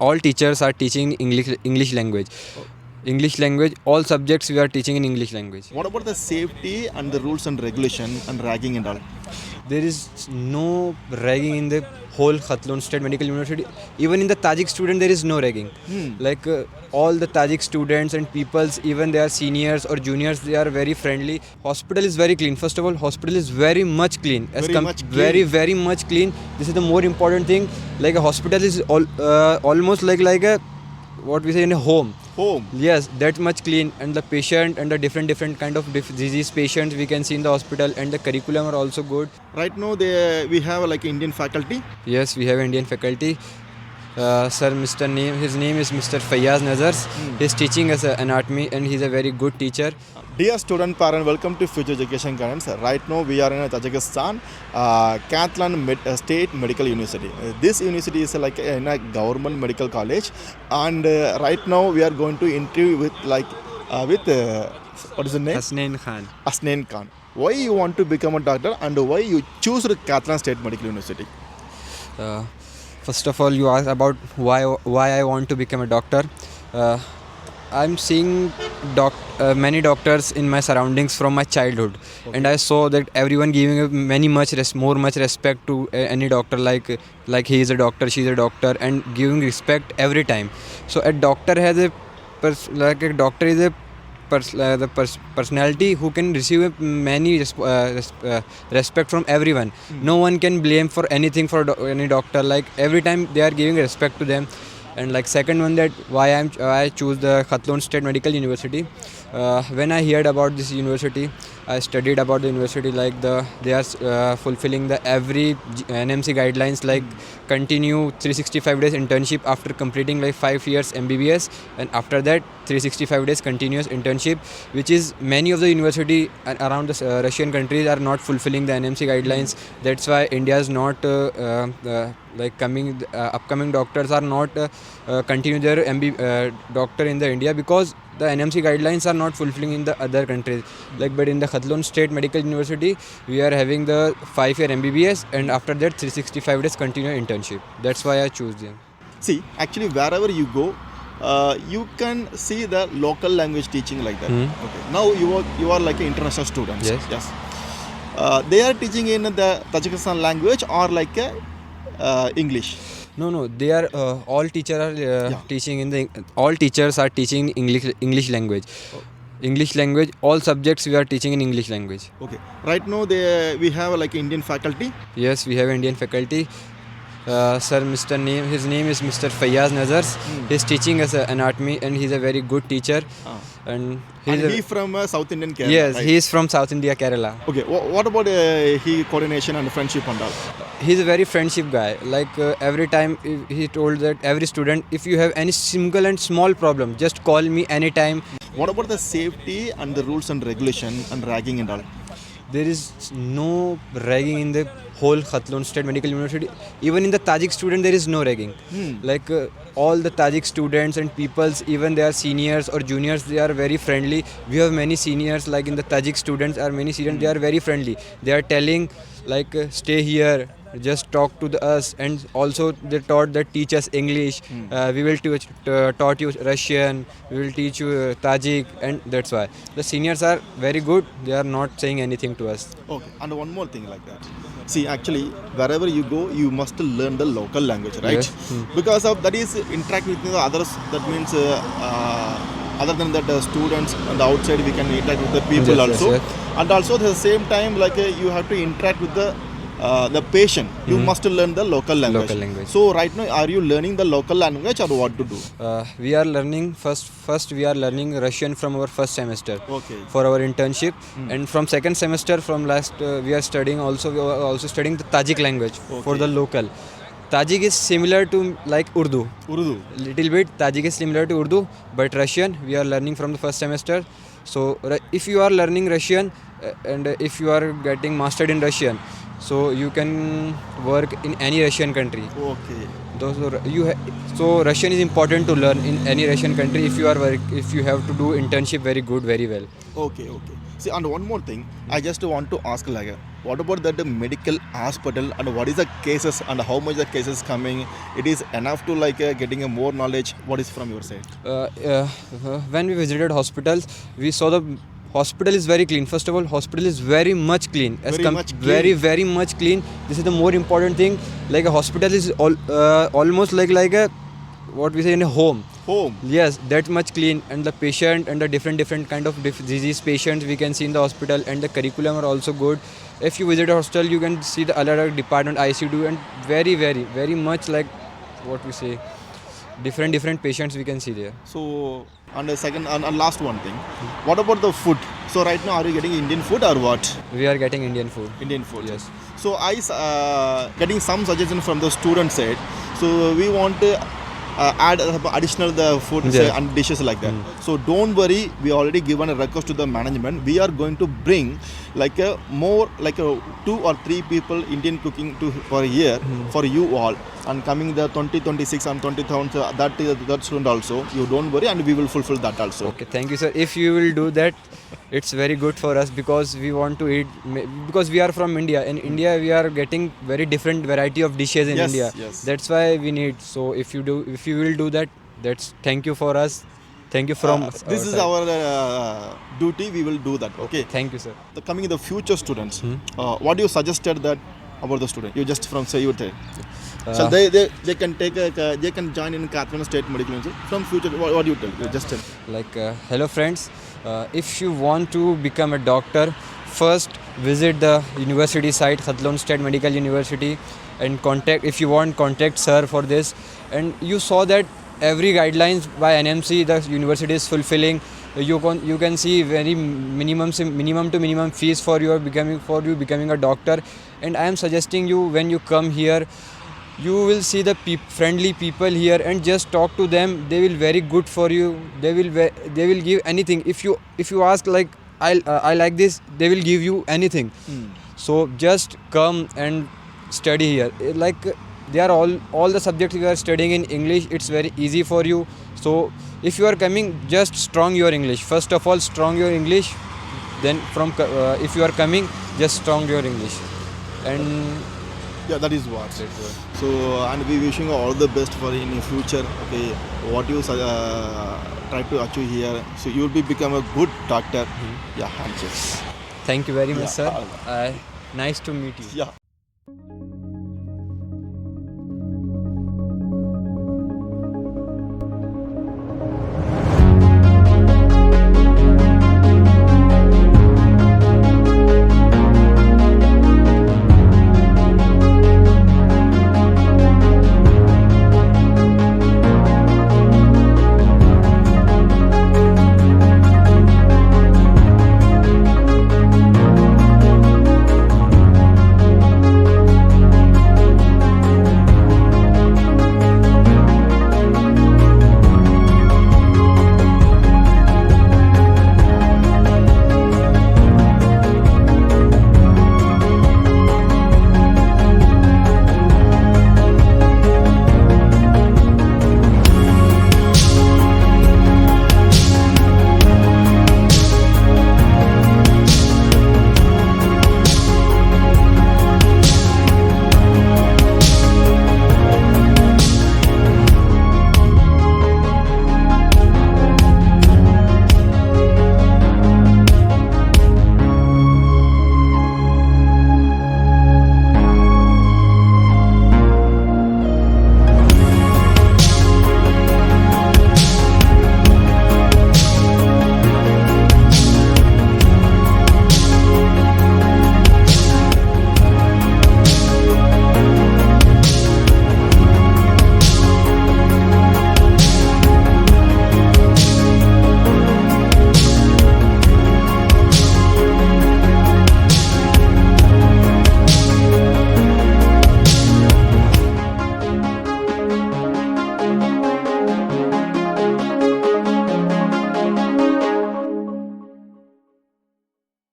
all teachers are teaching English language. English language, all subjects we are teaching in English language. What about the safety and the rules and regulation and ragging and all? There is no ragging in the whole Khatloon State Medical University. Even in the Tajik student, there is no ragging. Like all the Tajik students and peoples, even they are seniors or juniors, they are very friendly. Hospital is very clean. First of all, hospital is very much clean. Very much clean. This is the more important thing. Like a hospital is almost like a what we say in a home. Yes, that much clean, and the patient and the different kind of disease patients we can see in the hospital, and the curriculum are also good. Right now, we have like Indian faculty. Yes, we have Indian faculty. Sir, his name is Mr. Fayyaz Nazars. He's teaching us anatomy, and he's a very good teacher. Dear student parent, welcome to Future Education Guidance. Right now we are in Tajikistan, Khatloon State Medical University. This university is like in a government medical college, and right now we are going to interview with what is the name? Hasnain Khan. Why you want to become a doctor and why you choose Khatloon State Medical University? First of all, you asked about why I want to become a doctor. I'm seeing many doctors in my surroundings from my childhood, and I saw that everyone giving much respect to any doctor, like he is a doctor, she is a doctor, and giving respect every time. So a doctor has the personality who can receive many respect from everyone. No one can blame for anything for any doctor. Like every time they are giving respect to them. And like second one, that why I choose the Khatloon State Medical University. When I heard about this university, I studied about the university. Like they are fulfilling the every NMC guidelines, like continue 365 days internship after completing like 5 years MBBS, and after that 365 days continuous internship, which is many of the university around the Russian countries are not fulfilling the NMC guidelines. That's why India is not upcoming doctors are not continue their doctor in the India, because the NMC guidelines are not fulfilling in the other countries. But in the Khatloon State Medical University, we are having the 5-year MBBS, and after that 365 days continuous internship. That's why I choose them. See, actually wherever you go, you can see the local language teaching like that. Okay. Now you are like an international student. Yes. They are teaching in the Tajikistan language or like English. No. They are all teachers are teaching all teachers are teaching English language. English language, all subjects we are teaching in English language. Okay. Right now we have like Indian faculty. Yes, we have Indian faculty. Sir, his name is Mr. Fayyaz Nazars. He's teaching us anatomy, and he's a very good teacher. And he from South Indian Kerala. Yes, right? he is from South India, Kerala. Okay, what about he coordination and friendship and all? He's a very friendship guy. Like every time he told that every student, if you have any single and small problem, just call me anytime. What about the safety and the rules and regulation and ragging and all? There is no ragging in the whole Khatloon State Medical University. Even in the Tajik student, there is no ragging. Like all the Tajik students and peoples, even they are seniors or juniors, they are very friendly. We have many seniors, like in the Tajik students are many seniors, they are very friendly. They are telling like stay here, just talk to us, and also they teach us English. We will taught you Russian, we will teach you Tajik, and that's why the seniors are very good. They are not saying anything to us. Okay, and one more thing like that. See, actually, wherever you go, you must learn the local language, right? Yes. Because of that is interact with the others. That means other than that, the students on the outside, we can interact with the people also. Yes. And also at the same time, like you have to interact with the patient. You must learn the local language. So right now, are you learning the local language or what to do? We are learning first we are learning Russian from our first semester. Okay. For our internship, and from second semester from last we are also studying the Tajik language for the local. Tajik is similar to like Urdu. Little bit Tajik is similar to Urdu, but Russian we are learning from the first semester. So if you are learning Russian and if you are getting mastered in Russian, so you can work in any Russian country. Okay. So Russian is important to learn in any Russian country if you have to do internship very well. Okay. See, and one more thing, I just want to ask like, what about that medical hospital and what is the cases and how much the cases coming? It is enough to like getting a more knowledge. What is from your side? When we visited hospitals, we saw the hospital is very clean. First of all, hospital is very much clean. Very much clean. This is the more important thing. Like a hospital is almost like a what we say in a home. Home. Yes, that much clean, and the patient and the different kind of disease patients we can see in the hospital, and the curriculum are also good. If you visit a hospital, you can see the other department ICU and very much like what we say different patients we can see there. So, and the second and last one thing, what about the food? So right now, are you getting Indian food or what? We are getting Indian food. Indian food. Yes. So I getting some suggestion from the student side. So we want to add additional the food and dishes like that. So don't worry, we already given a request to the management. We are going to bring like a more like a 2 or 3 people Indian cooking to for a year for you all. And coming the 2026 and 20,000 that student also. You don't worry, and we will fulfill that also. Okay, thank you, sir. If you will do that, it's very good for us because we want to eat. Because we are from India. In India, we are getting very different variety of dishes in India. Yes. That's why we need. So if you will do that, that's thank you for us. Thank you from. This is our duty. We will do that. Okay. Thank you, sir. Coming the future students, what you suggested that about the student? You just from say you tell. So they can take they can join in Kathmandu State Medical University from future. What do you tell? You just tell. Like hello friends, if you want to become a doctor, first visit the university site Khatlon State Medical University and contact sir for this. And you saw that every guidelines by NMC the university is fulfilling. You can see very minimum to minimum fees for you becoming a doctor. And I am suggesting you, when you come here, you will see the friendly people here and just talk to them. They will very good for you. They will give anything. If you ask like I like this, they will give you anything. So just come and study here. Like they are all the subjects we are studying in English. It's very easy for you. So if you are coming, just strong your English. First of all, strong your English. Then if you are coming, just strong your English. And yeah, that is what. So, and we wishing you all the best for in the future. Okay, what you try to achieve here, so you will become a good doctor. Yeah, handshakes. thank you very much, sir. Nice to meet you. Yeah.